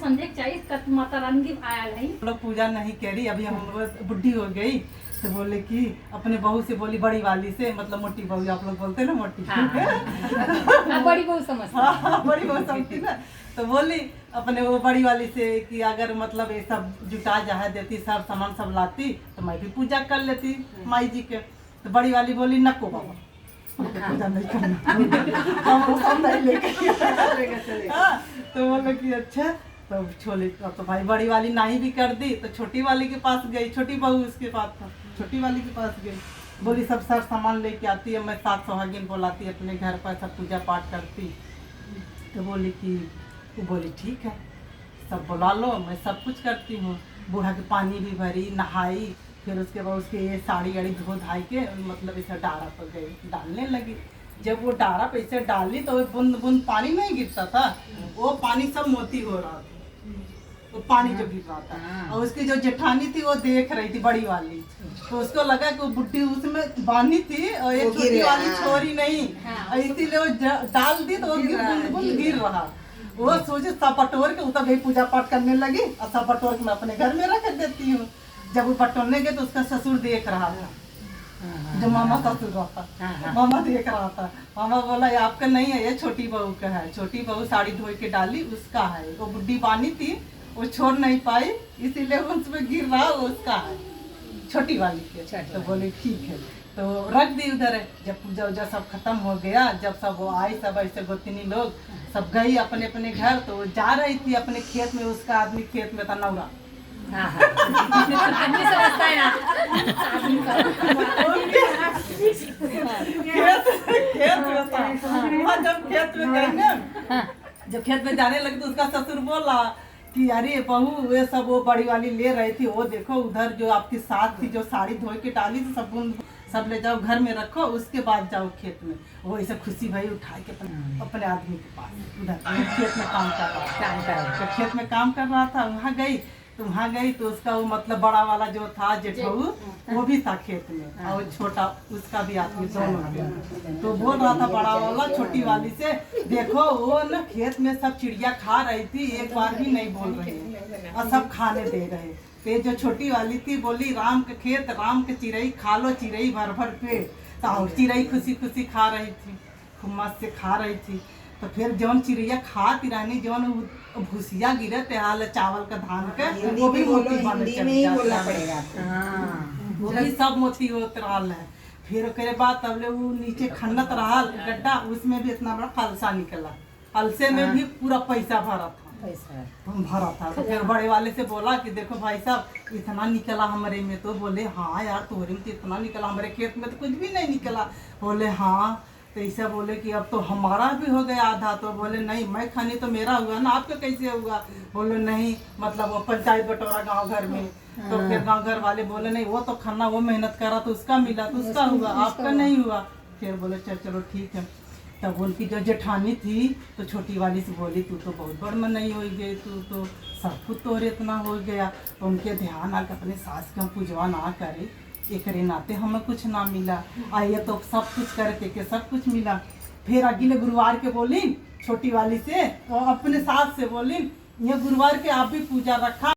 समझे चाहिए कत माता रानी की आया नहीं। लोग पूजा नहीं करी, अभी हम बुढ़ी हो गई तो बोले कि अपने बहू से बोली, बड़ी वाली से, मतलब मोटी बहू आप लोग बोलते हैं ना, मोटी बड़ी बहू समझती। हाँ, बड़ी बहू समझती ना। तो बोली अपने वो बड़ी वाली से कि अगर मतलब ये सब जुटा जहा देती, सब सामान सब लाती तो मैं भी पूजा कर लेती माई जी के। तो बड़ी वाली बोली नको बाबा, पूजा नहीं करना, हम वो सब नहीं लेके। हाँ, तो बोले कि अच्छा, तो छोले तो भाई बड़ी वाली नहीं भी कर दी तो छोटी वाली के पास गई, छोटी बहू उसके पास था, छोटी वाली के पास गई, बोली सब सर सामान लेके आती है, मैं 7 सुहागिन बुलाती अपने घर पर, सब पूजा पाठ करती। तो बोली कि वो बोली ठीक है सब बुला लो, मैं सब कुछ करती हूँ। बूढ़ा के पानी भी भरी, नहाई, फिर उसके बाद उसके ये साड़ी गाड़ी धो धाई के मतलब इसे डारा पर गई डालने लगी। जब वो डारा पे इसे डाली तो बूंद बूंद पानी नहीं गिरता था, वो पानी सब मोती हो रहा था, वो पानी जो गिर रहा था। और उसकी जो जेठानी थी वो देख रही थी बड़ी वाली, तो उसको लगा कि वो बुढ़ी उसमें बांधी थी और ये छोटी वाली छोरी नहीं, इसीलिए वो डाल दी तो वो बूंद बूंद गिर रहा। वो सोचे सब बटोर के उतर गई, पूजा पाठ करने लगी और सब बटोर के मैं अपने घर में रख देती हूँ। जब वो बटोरने गए तो उसका ससुर देख रहा था, जो मामा ससुर रहता, मामा देख रहा था। मामा बोला ये आपका नहीं है, ये छोटी बहू का है, छोटी बहू साड़ी धो के डाली उसका है, वो बुढ़ी बानी थी वो छोड़ नहीं पाई इसीलिए उसमें गिर रहा, उसका है छोटी वाली के। तो बोले ठीक है, तो रख दी उधर। जब पूजा उजा सब खत्म हो गया, जब सब वो आई, सब ऐसे गोतनी लोग सब गई अपने अपने घर, तो जा रही थी अपने खेत में, उसका आदमी खेत में था नौरा। जब खेत में जाने लगी तो उसका ससुर बोला कि अरे बहू ये सब वो बड़ी वाली ले रही थी, वो देखो उधर जो आपकी सास थी जो साड़ी धो के डाली थी, सब ले जाओ घर में रखो, उसके बाद जाओ खेत में। वो ऐसे खुशी भाई उठा के अपने आदमी के पास उधर खेत में काम कर रहा था, तो खेत में काम कर रहा था, वहाँ गई तो उसका वो मतलब बड़ा वाला जो था जेठऊ वो भी था खेत में, और छोटा उसका भी आदमी दोनों थे। तो बोल रहा था बड़ा वाला छोटी वाली से, देखो वो ना खेत में सब चिड़िया खा रही थी, एक बार भी नहीं बोल रही और सब खाने दे रहे। तो जो छोटी वाली थी बोली राम के खेत राम के चिड़ई खा लो, चिड़ई भर भर पेट। तो चिड़ई खुशी खुशी खा रही थी, खूब मस्त से खा रही थी। तो फिर जौन चिड़िया खाती रहनी, जौन भूसिया गिरे तेहाल चावल का धान के, वो भी मोती बन पड़ेगा, वो भी सब मोती होते रहल है। फिर ओकरे बाद तब ले वो नीचे खन्नत रहल गड्ढा, उसमें भी इतना बड़ा फलसा निकला, फलसे में भी पूरा पैसा भरा था। तो फिर बड़े वाले से बोला कि देखो भाई साहब इतना निकला हमारे में, तो बोले हाँ यार तुम्हारे में तो इतना निकला, हमारे खेत में तो कुछ भी नहीं निकला। बोले हाँ, तो ऐसा बोले कि अब तो हमारा भी हो गया आधा। तो बोले नहीं मैं खानी तो मेरा हुआ ना, आपका कैसे हुआ? बोले नहीं मतलब वो पंचायत बटोरा गांव घर में। तो फिर गांव घर वाले बोले नहीं वो तो खाना वो मेहनत करा तो उसका मिला, तो उसका हुआ, आपका नहीं हुआ। फिर बोले चलो ठीक है। तब उनकी जो जेठानी थी तो छोटी वाली से बोली तू तो बहुत बड़ मनई हो गई, तू तो सब कुछ तोर इतना हो गया। तो उनके ध्यान आ अपने सास के हम पूजवा ना करे, एक नाते हमें कुछ ना मिला, आइए तो सब कुछ करके के सब कुछ मिला। फिर अगले गुरुवार के बोली छोटी वाली से, अपने सास से बोली ये गुरुवार के आप भी पूजा रखा।